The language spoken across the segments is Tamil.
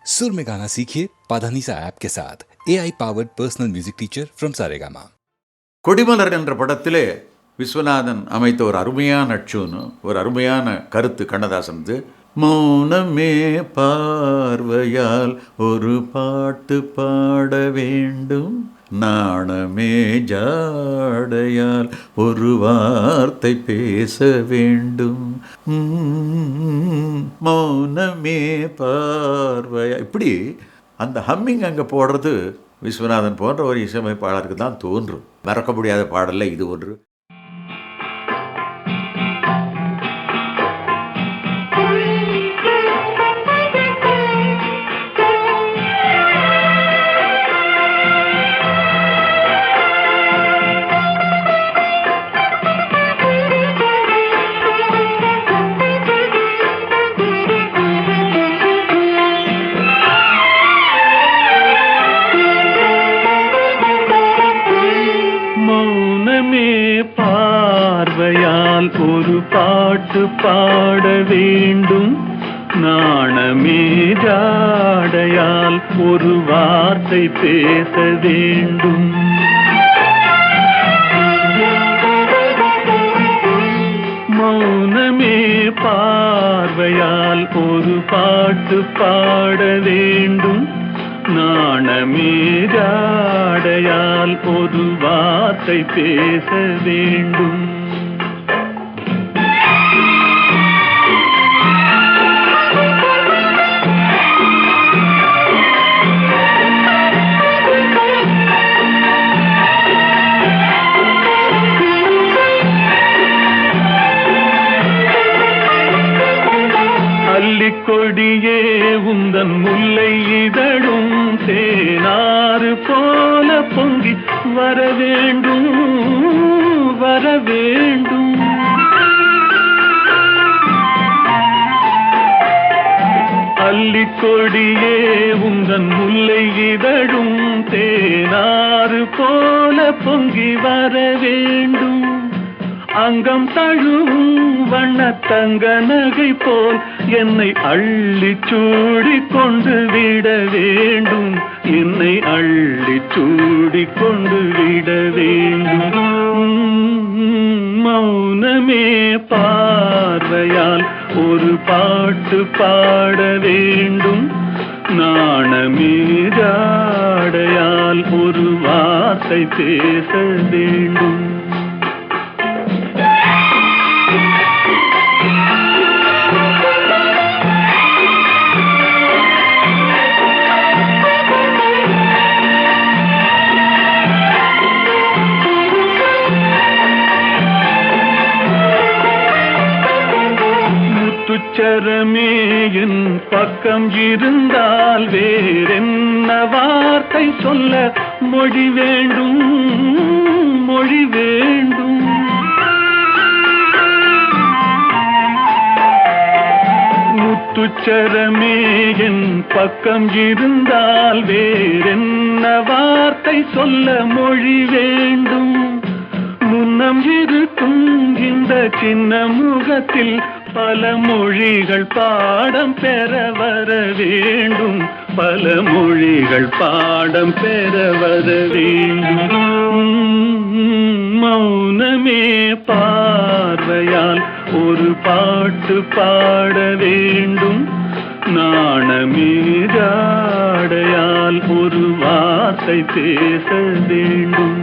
सुर में गाना सीखिए पाधानीसा ऐप के साथ AI powered personal music teacher from Saregama. Kodimalar என்ற படத்திலே விஸ்வநாதன் அமைத்த ஒரு அருமையான அட்சூன்னு ஒரு அருமையான கருத்து கண்ணதாசனது. மௌனமே பார்வையால் ஒரு பாட்டு பாட வேண்டும், நாணமே ஜாடையால் ஒரு வார்த்தை பேச வேண்டும், மௌனமே பார்வையா, இப்படி அந்த ஹம்மிங் அங்கே போடுறது விஸ்வநாதன் போன்ற ஒரு இசையமைப்பாளருக்கு தான் தோன்றும். மறக்க முடியாத பாடல்ல இது ஒன்று. ஒரு பாட்டு பாட வேண்டும், நாணமே ஜாடையால் ஒரு வார்த்தை பேச வேண்டும், மௌனமே பார்வையால் ஒரு பாட்டு பாட வேண்டும், நாணமே ஜாடையால் ஒரு வார்த்தை பேச வேண்டும். கொடியே உந்தன் முல்லை இதழும் தேனாறு போல பொங்கி வர வேண்டும், வர வேண்டும், அல்லிக்கொடியே உந்தன் முல்லை இதழும் தேனாறு போல பொங்கி வர வேண்டும், அங்கம் தழுவும் வண்ணத்தங்க நகை போல் என்னை அள்ளி சூடி கொண்டு விட வேண்டும், என்னை அள்ளி சூடி கொண்டு விட வேண்டும், மௌனமே பார்வையால் ஒரு பாட்டு பாட வேண்டும், நாணமே ஜாடையால் ஒரு வார்த்தை பேச வேண்டும். முத்துச்சரமே என் பக்கம் இருந்தால் வேறென்ன வார்த்தை சொல்ல மொழி வேண்டும், மொழி வேண்டும், முத்துச்சரமே என் பக்கம் இருந்தால் வேறென்ன வார்த்தை சொல்ல மொழி வேண்டும், முன்னம் இருக்கும் இந்த சின்ன முகத்தில் பல மொழிகள் பாடம் பெற வர வேண்டும், பல மொழிகள் பாடம் பெற வர வேண்டும், மௌனமே பார்வையால் ஒரு பாட்டு பாட வேண்டும், நாணமே ஜாடையால் ஒரு வார்த்தை பேச வேண்டும்.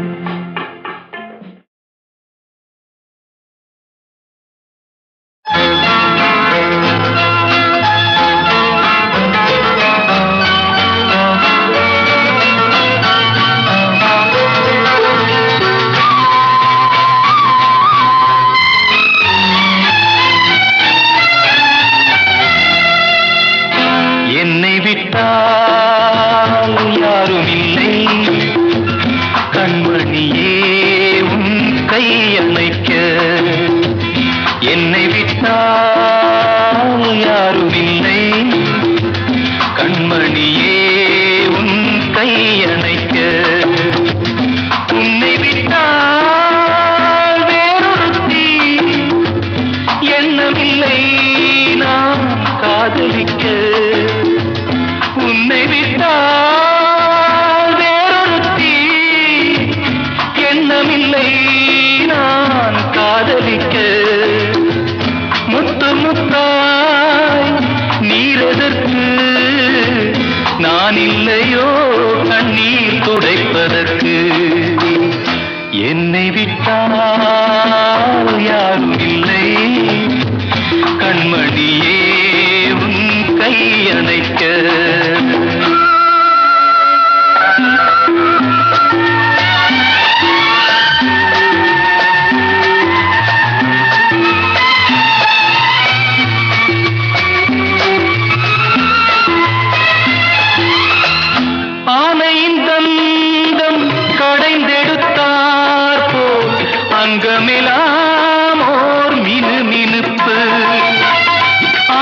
நான் இல்லையோ கண்ணீர் துடைப்பதற்கு. என்னை விட்டால் யாரும் இல்லை கண்மணியே உன் கை அணைக்க. ஆனையின் தந்தம் கடைந்தெடுத்தார் போல் அங்கமெல்லாம் ஓர் மினுமினுப்பு.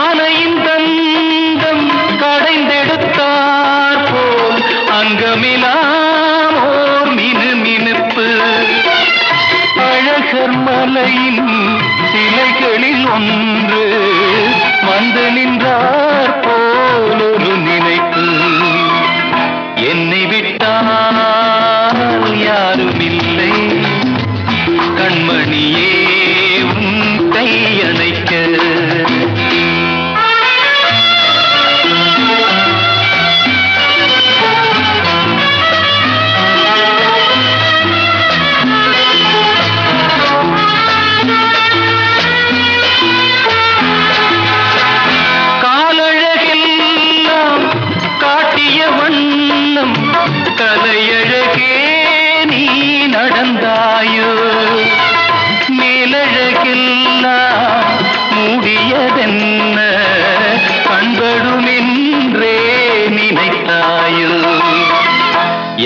ஆனையின் தந்தம் கடைந்தெடுத்தார் போல் அங்கமெல்லாம் ஓர் மினுமினுப்பு. அழகர் மலையின் சிலைகளில் ஒன்று வந்து நின்றார் போல் ஒரு நினைப்பு. என்னை விட்டால் யாரும் இல்லை கண்மணியே உன் கை அணைக்க. காலழகெல்லாம் காட்டிய வண்ணம் கலையழகே நீ நடந்தாயோ. மேலழகெல்லாம் மூடியதென்ன கண்படுமென்றே நினைத்தாயோ.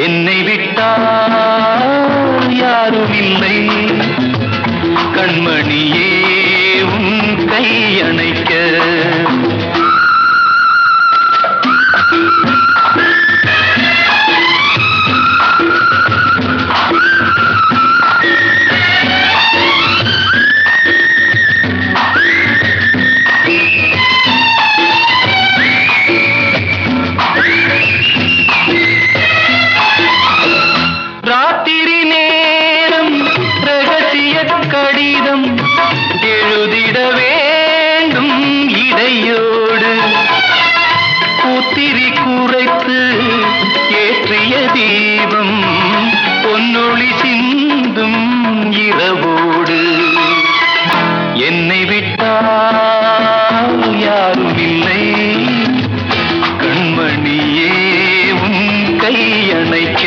என்னை விட்டால் யாரும் இல்லை கண்மணியே உன் கை அணைக்க. ராத்திரி நேரம் ரகசிய கடிதம் எழுதிட வேண்டும் இடையோடு. பூத்திரி குறைத்து ஏற்றிய தீபம் பொன்னொளி சிந்தும் இரவோடு. என்னை விட்டால் யாரும் இல்லை கண்மணியே உன் கை அணைக்க.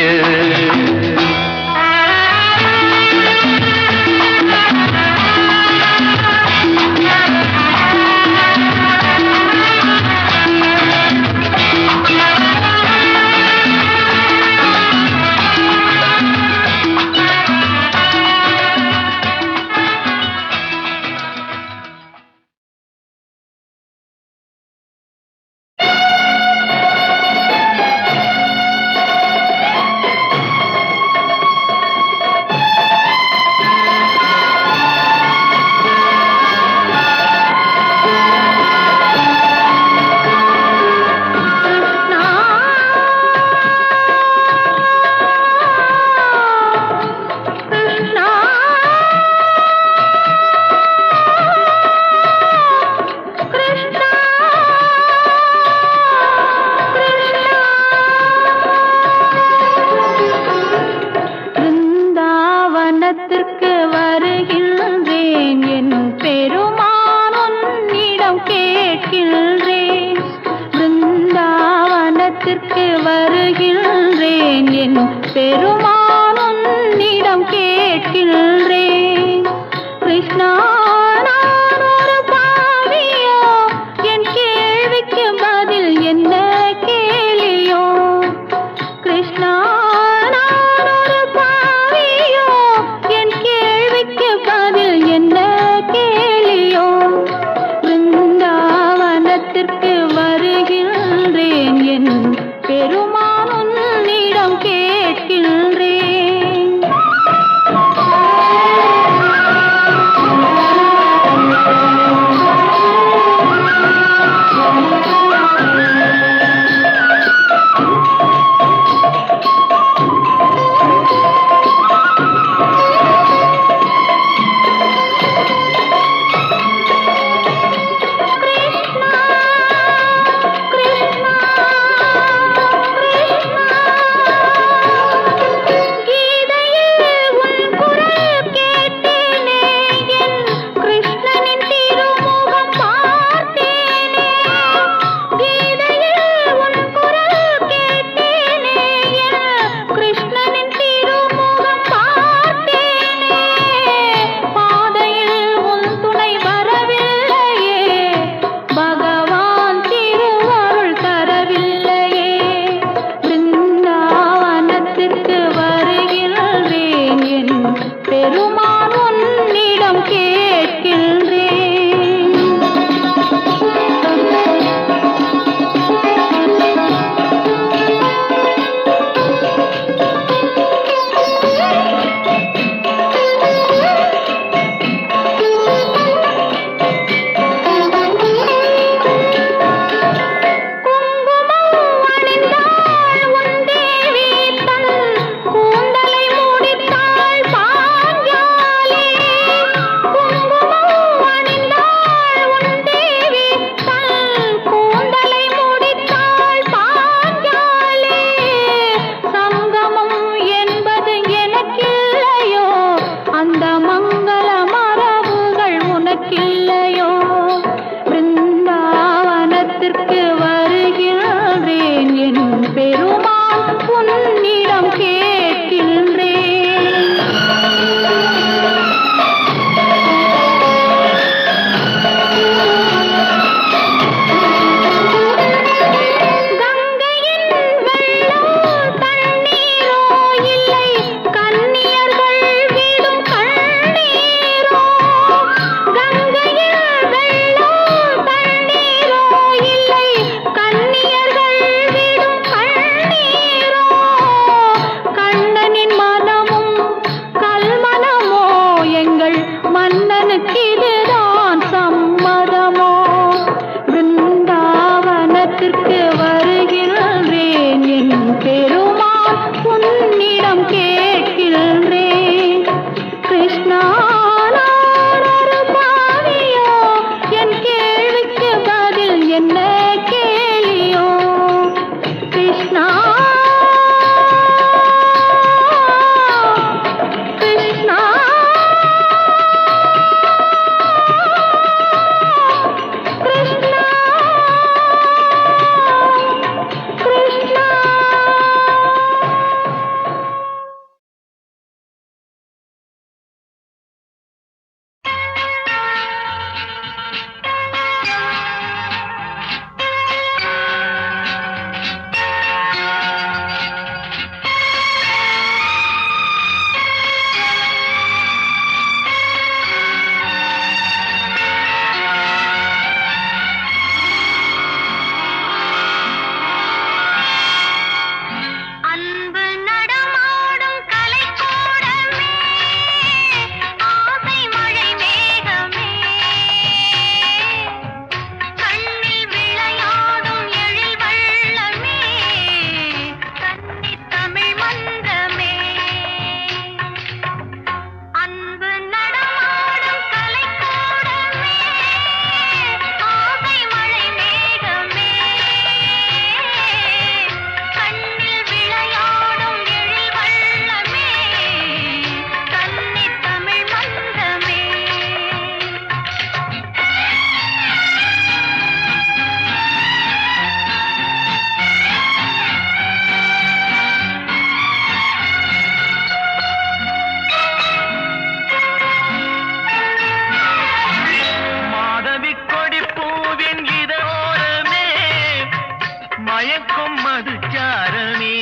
மயக்கும் மதுச்சாரமே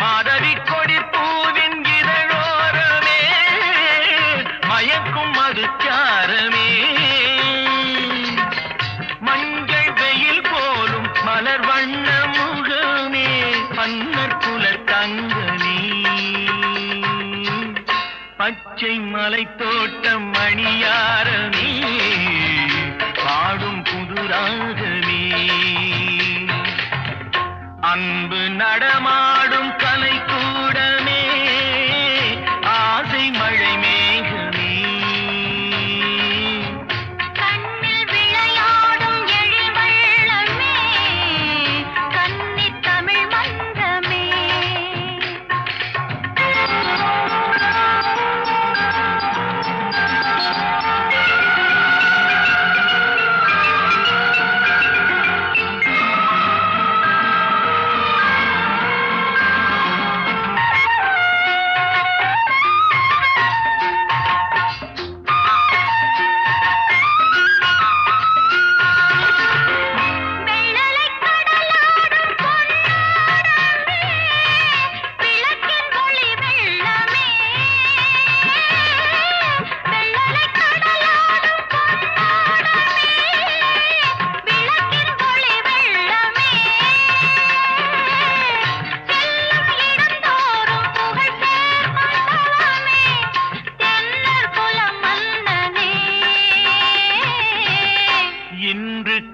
மாதவி கொடி பூவின் இதழோரமே மயக்கும் மதுச்சாரமே மஞ்சள் வெயில் போலும் மலர் வண்ண முகமே மன்னர் குல தங்கமே பச்சை மலை தோட்டம் மணியாரமே பாடும் புதுராகமே அன்பு நடமாடும் கலை கூடமே ஆசை மழை மேகமே கண்ணில் விளையாடும் எழில் வெள்ளமே கன்னி தமிழ் மன்றமே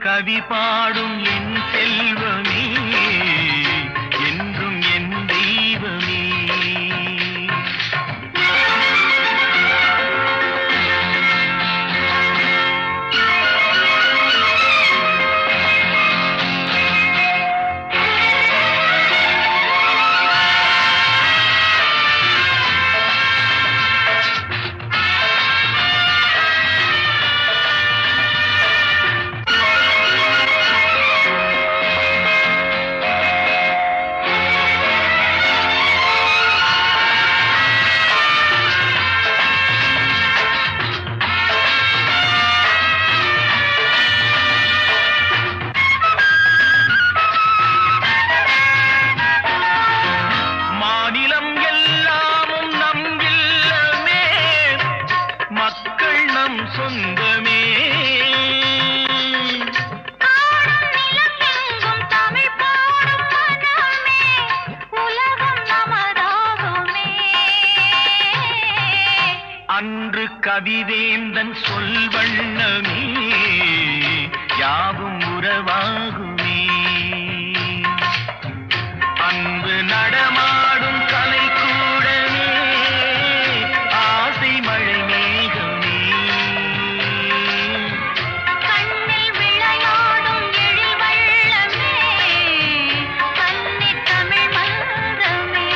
கவி பாடும் என் செல்வமே என்றும் என் தெய்வமே சொந்தமே ஆடும் நிலமெங்கும் தமிழ் பாடும் மனமே உலகம் நமதாகுமே அன்று கவிவேந்தன் சொல் வண்ணமே யாவும் உறவாகுமே அன்பு நடமாடும் கலை கூடமே ஆசை மழை மேகமே கண்ணில் விளையாடும் எழில் வெள்ளமே கன்னி தமிழ் மன்றமே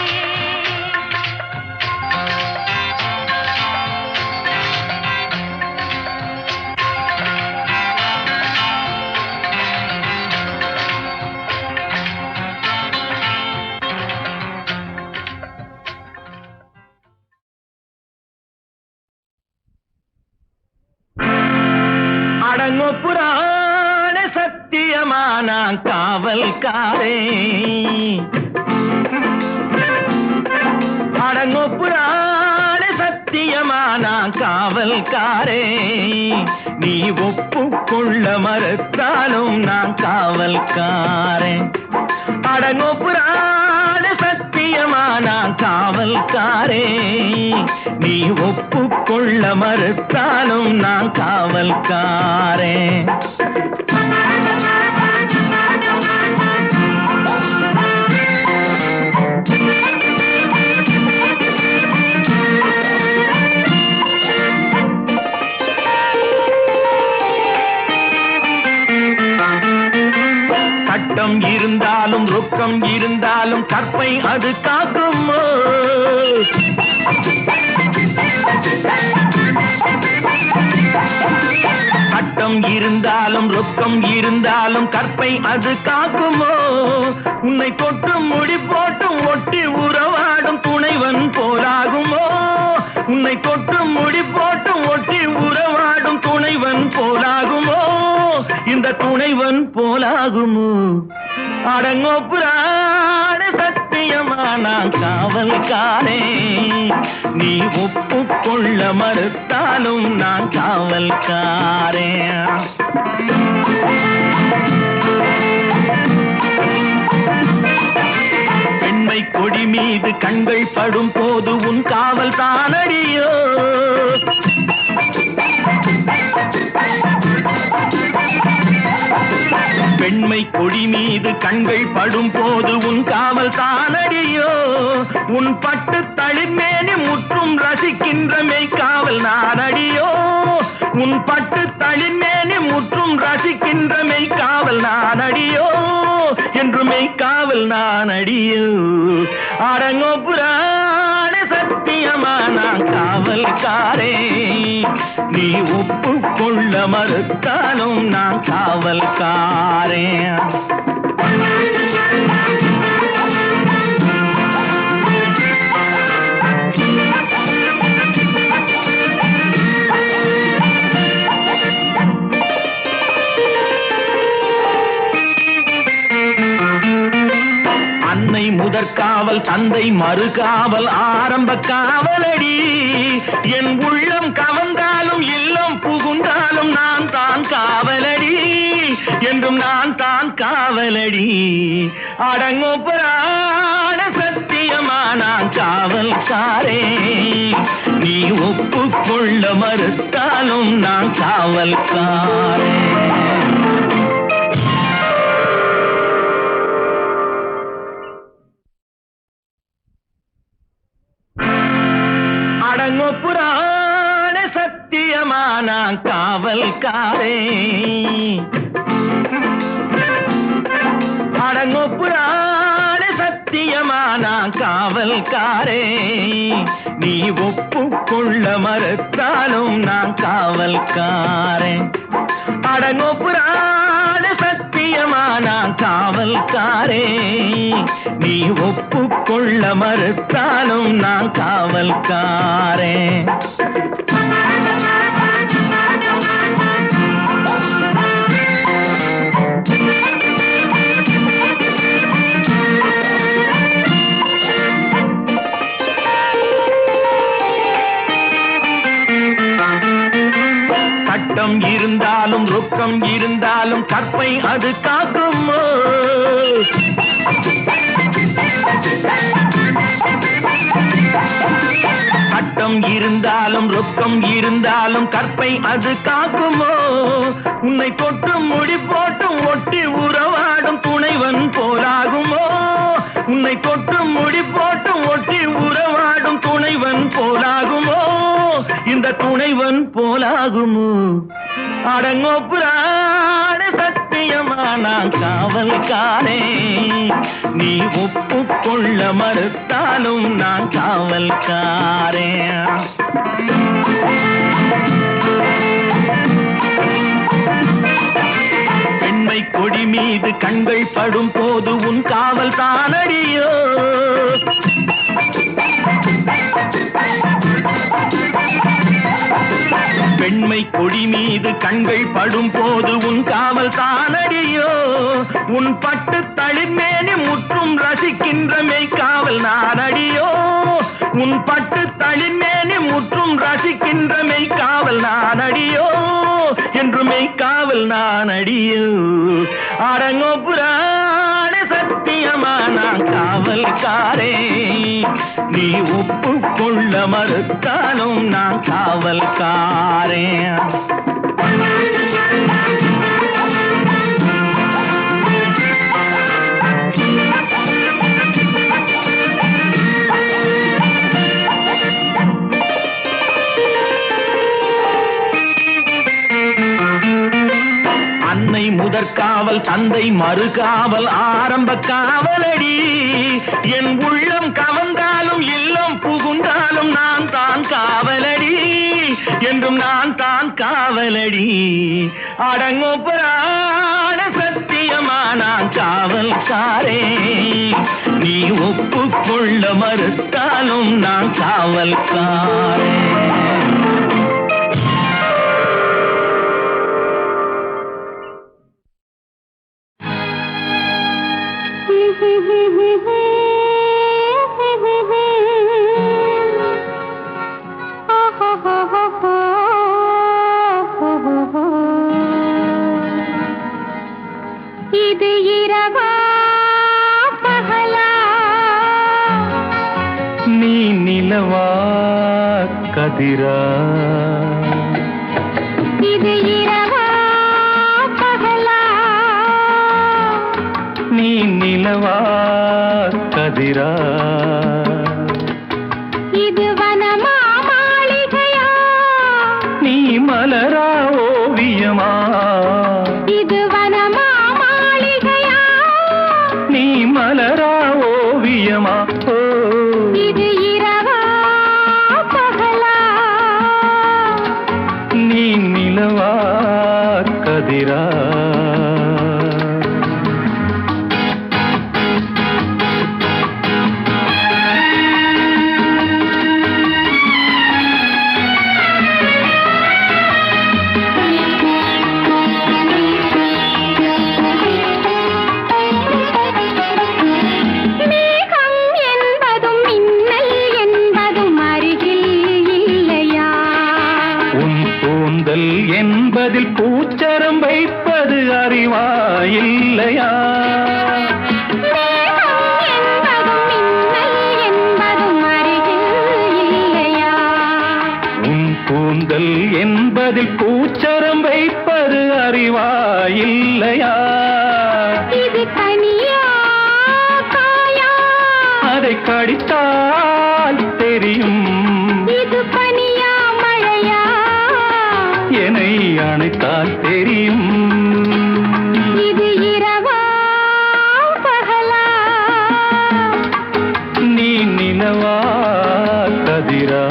புராண சத்தியமான காவல்காரே அடங்கோ புராண சத்தியமான காவல்காரே நீ ஒப்புக்கொள்ள மறுத்தாலும் நான் காவல்காரன் அடங்கோ புராண சத்தியமான காவல்காரே நீ ஒப்புக்கொள்ள மறுத்தாலும் நான் காவல்காரன் சட்டம் இருந்தாலும் ரொக்கம் இருந்தாலும் கற்பை அது காக்குமோ சட்டம் இருந்தாலும் ரொக்கம் இருந்தாலும் கற்பை அது காக்குமோ உன்னை தொட்டும் முடி போட்டும் ஒட்டி உறவாடும் துணைவன் போலாகுமோ உன்னை தொட்டும் முடி போட்டும் ஒட்டி உறவாடும் துணைவன் போலாகுமோ இந்த துணைவன் போலாகுமோ அடங்கோ புராண சத்தியமா நான் காவல்காரே நீ ஒப்புக்கொள்ள மறுத்தாலும் நான் காவல்காரே பெண்மை கொடி மீது கண்கள் படும் போது உன் காவல் தானடியோ பெண்மை கொடி மீது கண்கள் படும் போது உன் காவல் தானடியோ உன் பட்டு தளிர்மேனி முற்றும் ரசிக்கின்ற மெய்காவல் நானடியோ உன் பட்டு தளிர்மேனி முற்றும் ரசிக்கின்ற மெய்காவல் நானடியோ என்று மெய்காவல் நானடியோ அடங்கோ புராண சத்தியமா நான் காவல்காரே நீ ஒப்புக்கொள்ள மறுத்தாலும் நான் காவல்காரே அன்னை முதற்காவல் தந்தை மறுகாவல் ஆரம்ப காவலடி என் உள்ளம் கவர்ந்தாலும் இல்லம் புகுந்தாலும் நான் தான் காவலடி என்றும் நான் தான் காவலடி அடங்கோ புராண சத்தியமா நான் காவல்காரே நீ ஒப்புக்கொள்ள மறுத்தாலும் நான் காவல்காரே அடங்கோ புராண சத்தியமா நான் காவல்காரே அடங்கோ புராண சத்தியமா நான் காவல்காரே நீ ஒப்புக்கொள்ள மறுத்தாலும் நான் காவல்காரே அடங்கோ புராண சத்தியமா நான் காவல்காரே நீ ஒப்புக்கொள்ள மறுத்தாலும் நான் காவல்காரே சட்டம் இருந்தாலும் ரொக்கம் இருந்தாலும் கற்பை அது காக்குமோ சட்டம் இருந்தாலும் ரொக்கம் இருந்தாலும் கற்பை அது காக்குமோ உன்னை தொட்டு முடி போட்டு ஒட்டி உறவாடும் துணைவன் போலாகுமோ உன்னை தொட்டு முடி போட்டு ஒட்டி உறவாடும் துணைவன் போலாகுமோ இந்த துணைவன் போலாகுமோ அடங்கோ புராண சத்தியமா நான் காவல்காரே நீ ஒப்புக்கொள்ள மறுத்தாலும் நான் காவல்காரே பெண்மை கொடி மீது கண்கள் படும் போது உன் காவல் தானடியோ பெண்மை கொடி மீது கண்கள் படும் போது உன் காவல் தானடியோ உன் பட்டு தளிர்மேனி முற்றும் ரசிக்கின்ற மெய்காவல் நானடியோ உன் பட்டு தளிர்மேனி முற்றும் ரசிக்கின்ற மெய்காவல் நானடியோ என்று மெய்காவல் நானடியோ அடங்கோ புராண சத்தியமா நான் காவல்காரே நீ ஒப்புக்கொள்ள மறுத்தாலும் நான் காவல்காரே அன்னை முதற்காவல் தந்தை மறுகாவல் ஆரம்ப காவலடி என் உள்ளம் கவர்ந்தாலும் இல்லம் புகுந்தாலும் நான் தான் காவலடி என்றும் நான் தான் காவலடி அடங்கோ புராண சத்தியமா நான் காவல்காரே நீ ஒப்புக்கொள்ள மறுத்தாலும் நான் காவல்காரே நிலவா கதிரா இது இரவா பகலா நீ நிலவா கதிரா இது வனமா மாளிகையா நீ மலரா ஓவியமா இது வனமா மாளிகையா நீ மலரா ஓவியமா ஓ இது இரவா பகலா நீ நிலவா கதிரா மேகம் என்பதும் மின்னல் என்பதும் அருகில் இல்லையா உன் கூந்தல் என்பதில் பூச்சரம் வைப்பது அறிவா இல்லையா மேகம் என்பதும் மின்னல் என்பதும் அருகில் இல்லையா உன் கூந்தல் என்பதில் பூச்சரம் வைப்பது அறிவா இல்லையா இது கனியா காயா அதை கடித்தால் தெரியும் இது பனியா மழையா என்னை அணைத்தால் தெரியும் இது இரவா பகலா நீ நிலவா கதிரா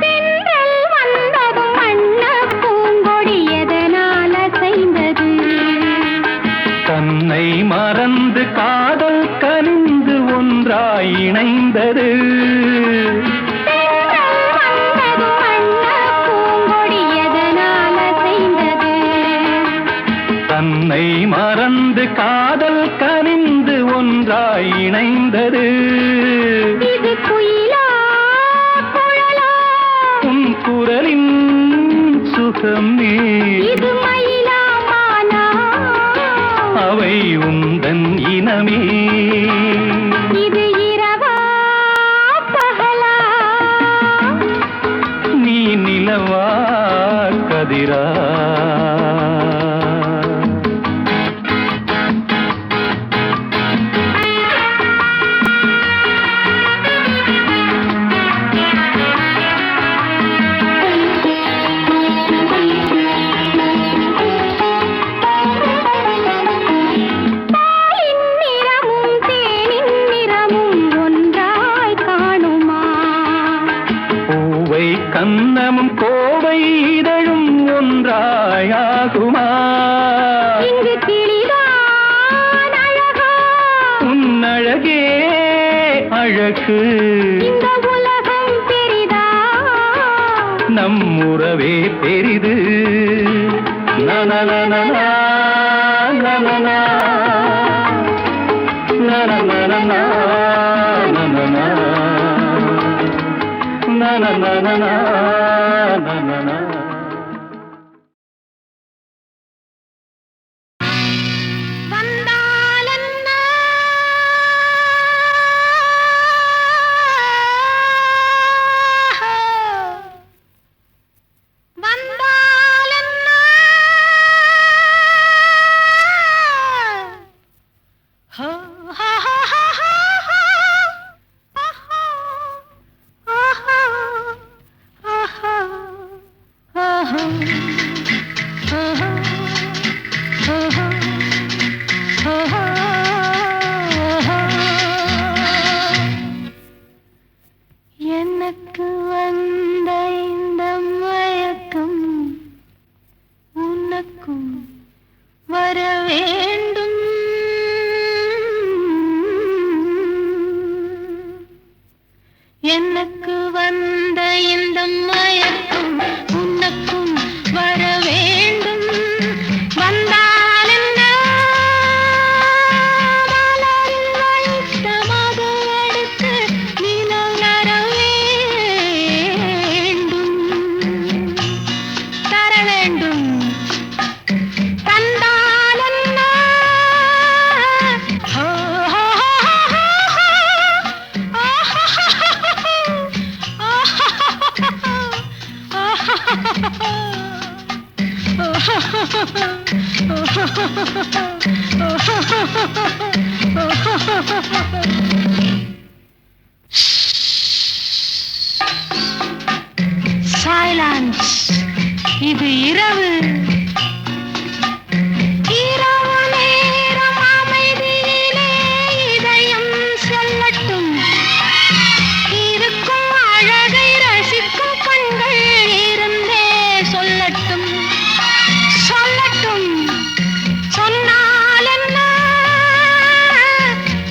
தென்றல் வந்ததும் வண்ணப் பூங்கொடி எதனால் அசைந்தது தன்னை மறந்து காதல் கனிந்து ஒன்றாய் இணைந்தது தென்றல் வந்ததும் வண்ணப் பூங்கொடி எதனால் அசைந்தது தன்னை மறந்து காதல் கனிந்து ஒன்றாய் இணைந்தது இது குயிலா குழலா உன் குரலின் சுகமே இது மயிலா மானா அவை உந்தன் இனமே இது இரவா பகலா நீ நிலவா கதிரா பாலின் நிறமும் தேனின் நிறமும் ஒன்றாய் காணுமா பூவை கன்னமும் கோவை இதழும் ஒன்றாயாகுமா இங்கு கிளிதான் அழகா உன் அழகே அழகு இந்த உலகம் பெரிதா நம் உறவே பெரிது நனநனநா, நனநா, நனநனநா, நனநா, நனநனநா, நனநா. வந்தாலென்ன வந்தாலென்ன ஹோ ஹோ ஹோ ஹோ ஹோ ஆஹா ஆஹா ஆஹா ஆஹா எனக்கு வந்த இந்த மயக்கம் உன் சைலன்ஸ். இது இரவு. இரவு நேரம் அமைதியிலே இதயம் செல்லட்டும். இருக்கும் அழகை ரசிக்கும் கண்கள் இருந்தே சொல்லட்டும். சொல்லட்டும். சொன்னால் என்ன?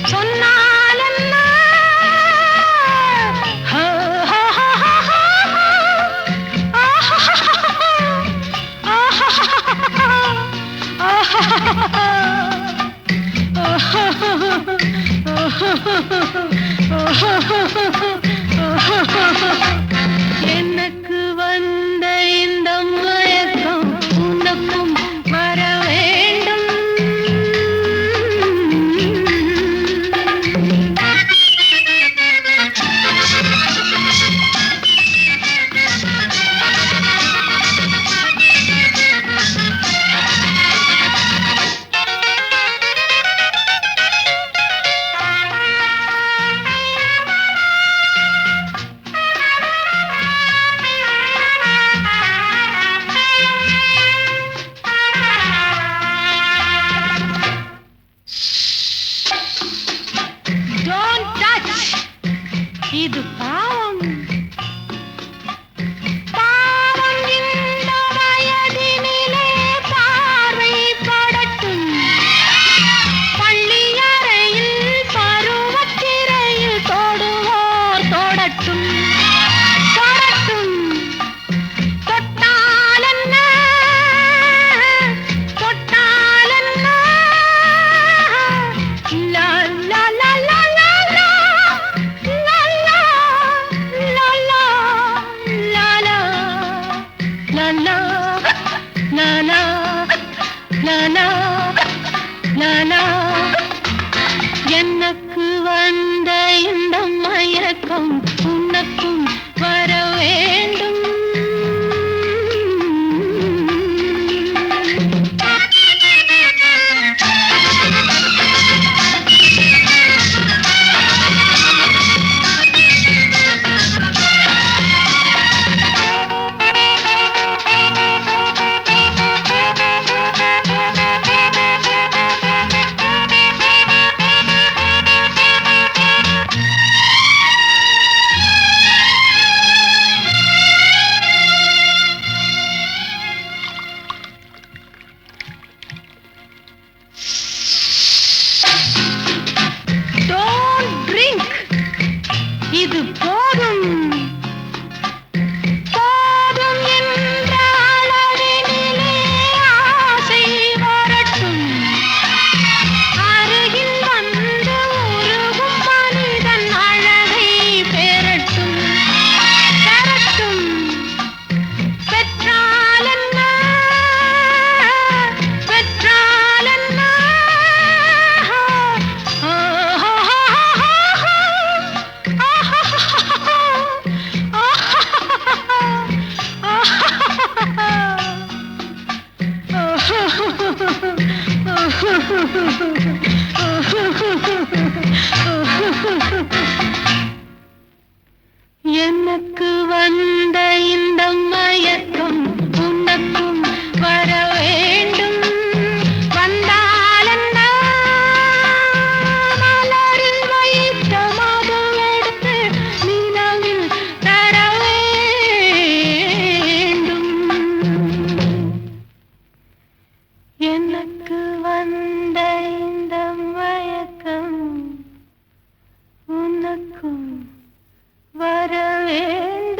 சொன்னால் என்ன? ஹோ, ஹோ, ஹோ, ஹோ, ஹோ. எனக்கு வந்த இந்த மயக்கம் உனக்கும் வர வேண்டும். Don't touch. இது பாவம். பாவம் இந்த வயதினிலே பார்வைப்படட்டும். பள்ளியறையில் பருவத்திரையில் தொடுவோர் தொடட்டும். தொடட்டும். தொட்டால் என்ன? தொட்டால் என்ன? லா லா லா லா லா லா. லா லா. லா லா. லா லா. லா லா. லா லா. லா லா. லா லா. எனக்கு வந்த இந்த மயக்கம் உனக்கும் வர வேண்டும். Don't drink. இது போதும். போதும் என்ற அளவினிலே ஆசை வரட்டும். அருகில் வந்து உருகும் மனிதன் அழகை பெறட்டும். பெறட்டும். பெற்றால் என்ன? பெற்றால் என்ன? எனக்கு வந்த இந்த மயக்கம் உனக்கும் வர வேண்டும். வந்தால் என்ன? மலரில் வைத்த மது எடுத்து நிலவில் தர வேண்டும். எனக்கு வந்த இந்த மயக்கம் உனக்கும் வர வேண்டும்.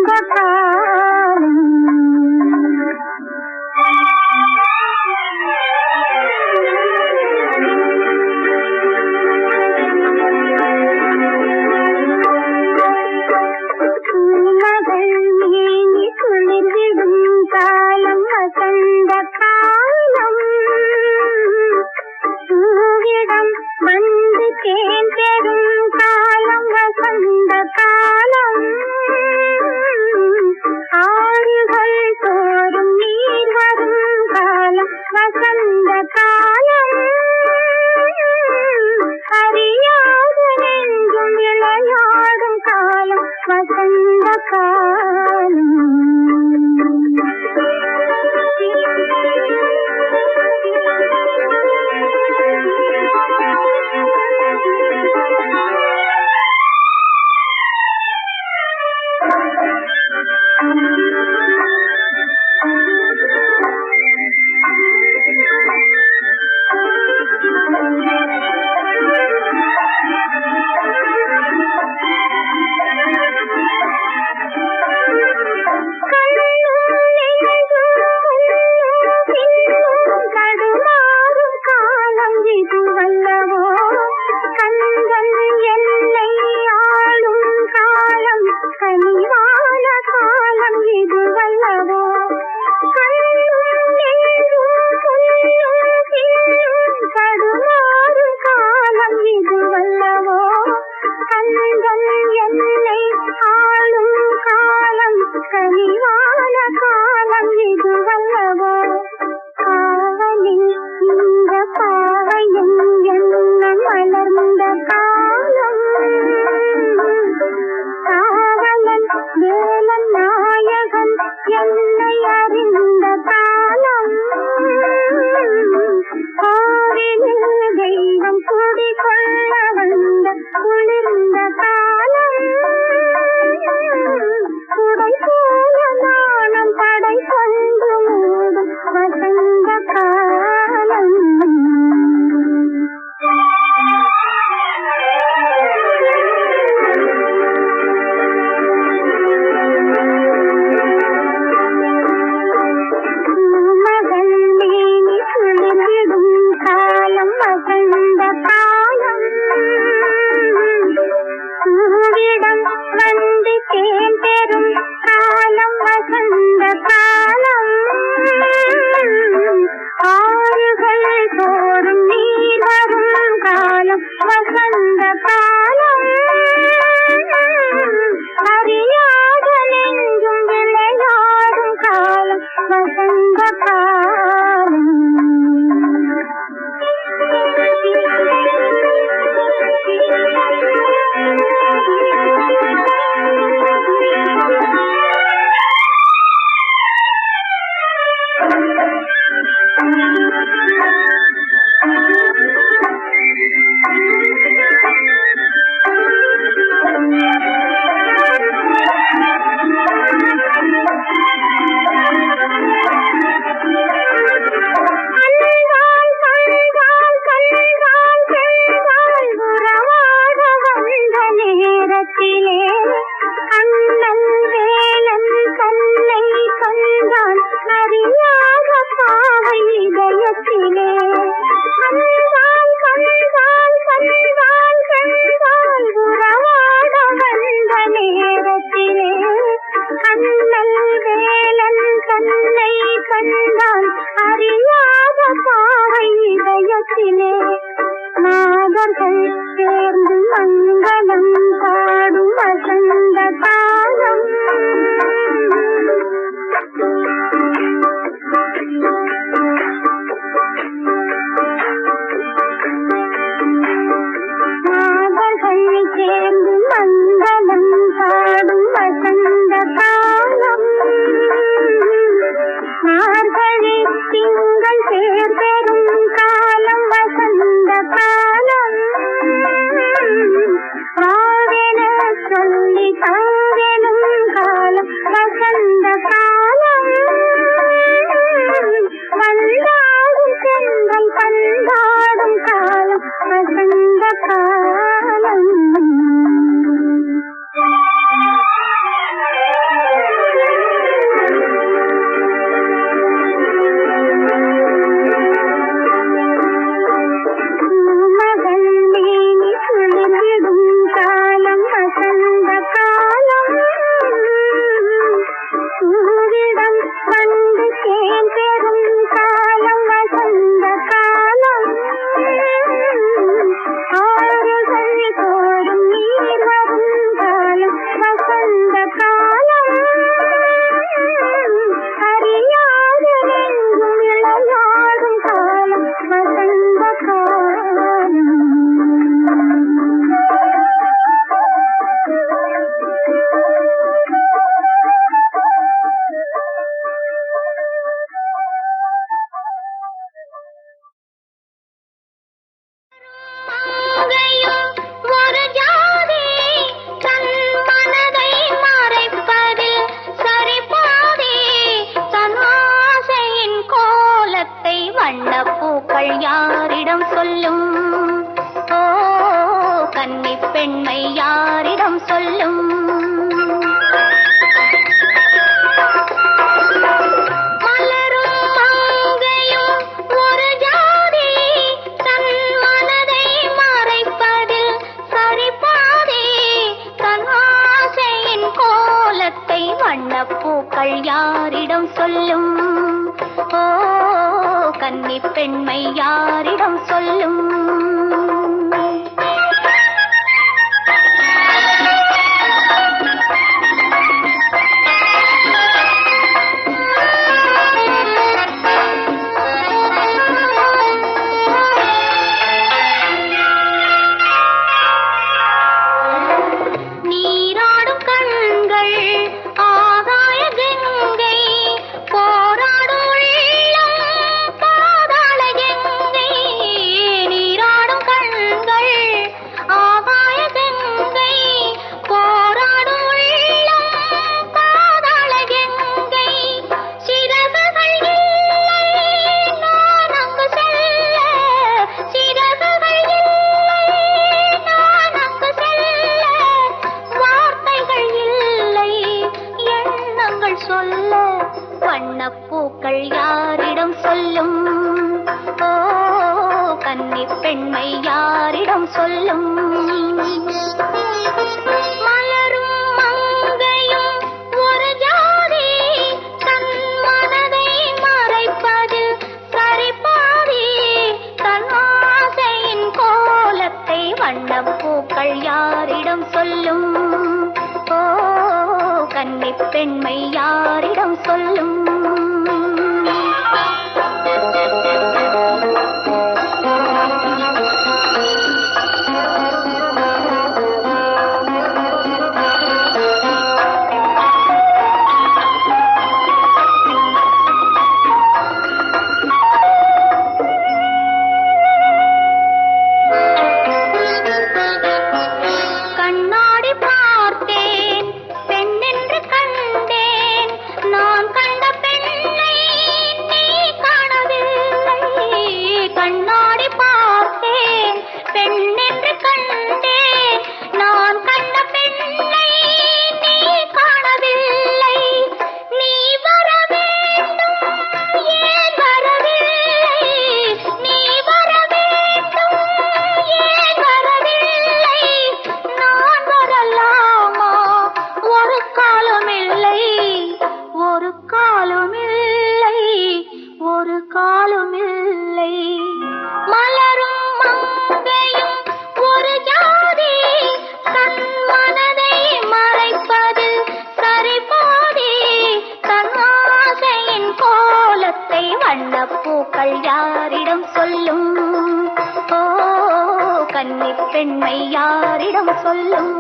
வசந்த காலம். மகள் மேனி குளிர்விடும் காலம் வசந்த காலம். பூவிடம் வந்து தேன் பெறும் காலம் வசந்த காலம். ஆறுகள் தோறும் நீர் வரும் காலம் வசந்த காலம். அறியாத நெஞ்சும் விளையாடும் காலம் வசந்த காலம். யாரிடம் சொல்லும்? ஓ கன்னி பெண்மை யாரிடம் சொல்லும்? வண்ணப்பூக்கள் யாரிடம் சொல்லும்? ஓ கன்னி பெண்மை யாரிடம் சொல்லும்? வண்ணப்பூக்கள் யாரிடம் சொல்லும்? ஓ கன்னி பெண்மை யாரிடம் சொல்லும்? மலரும் மங்கையும் ஒரு ஜாதி தன் மனதை மறைப்பதில் சரிபாதி தன் ஆசையின் கோலத்தை வண்ணப்பூக்கள் யாரிடம் சொல்லும்? ஓ கன்னி பெண்மை யாரிடம் சொல்லும்? வண்ணப்பூக்கள் யாரிடம் சொல்லும்? ஓ கன்னி பெண்மை யாரிடம் சொல்லும்?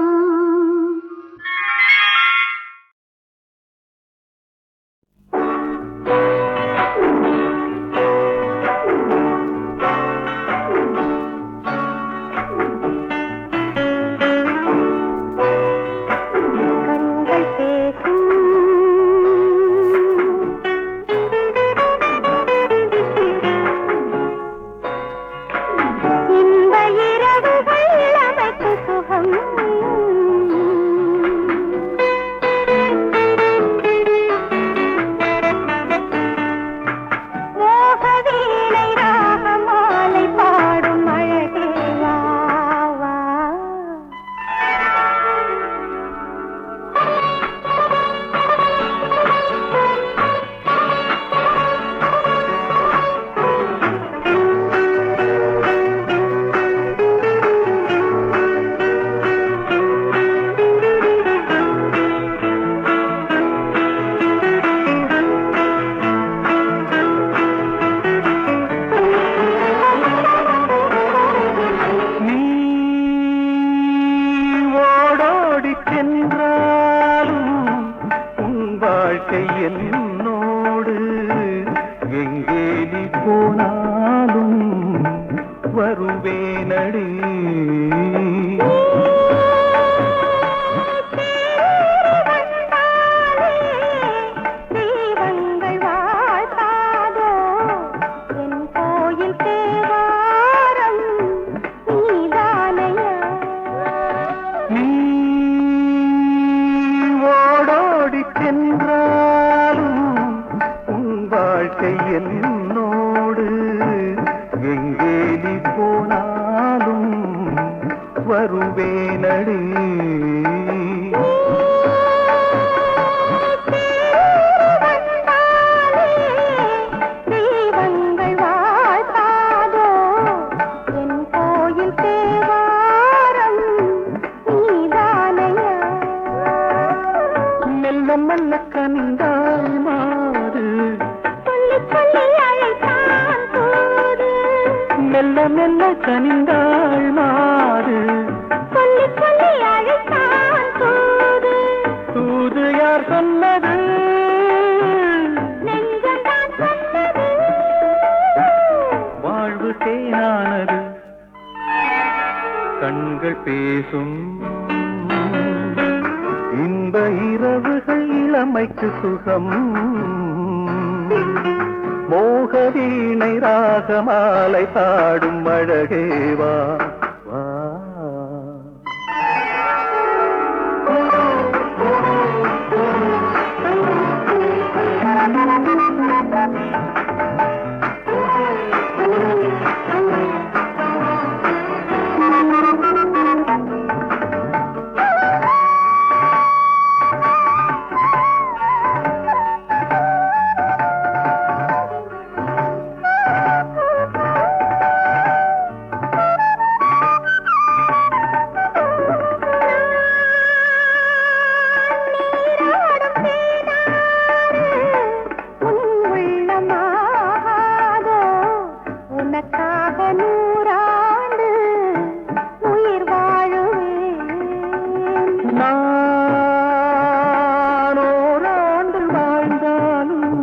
தேவாரம் வருவேனடி. தெய்வங்கள் வாழ்த்தாதோ என் கோயில் தேவாரம் நீதானையா. மெல்ல மெல்ல கனிந்தாள் மாறு, சொல்லி சொல்லி அழைத்தான் போது, மெல்ல மெல்ல கனிந்தாள் மாறு. சொல்லி சொல்லி அழைத்தான் போது, தூது யார் சொன்னது? நெஞ்சம்தான் சொன்னது. வாழ்வு தேனானது, கண்கள் பேசும் இன்ப இரவுகள் இளமைக்கு சுகம். மோக வீணை ராகமாலை பாடும் அழகேவா வா. உன் உள்ளமாகாதோ உனக்காக நூறாண்டு உயிர் வாழுவேன். நான் ஓராண்டு வாழ்ந்தாலும்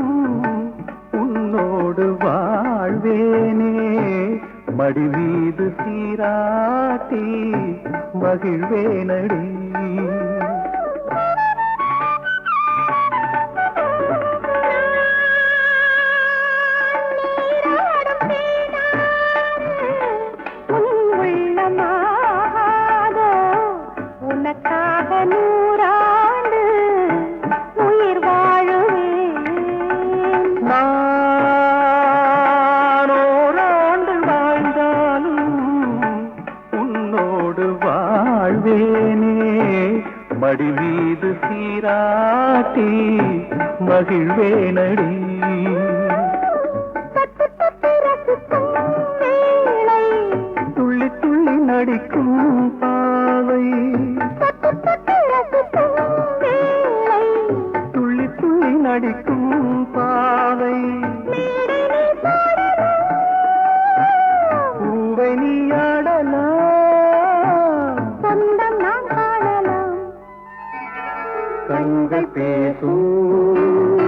உன்னோடு வாழ்வேனே. மடி மீது சீராட்டி மகிழ்வேனடி. உன் உள்ளமாகாதோ உனக்காக நூறாண்டு உயிர் வாழுவேன். நான் ஓராண்டு வாழ்ந்தாலும் உன்னோடு வாழ்வேனே. மடி மீது சீராட்டி மகிழ்வேனடி. தொட்டு தொட்டு ரசிக்கும் வேளை, துள்ளி துள்ளி நடிக்கும் பாவை, தொட்டு தொட்டு ரசிக்கும் வேளை, துள்ளி துள்ளி நடிக்கும் பாவை. மேடை நீ பாடலாம், பூவை நீ ஆடலாம், சொந்தம் நான் காணலாம். கண்கள் பேசும்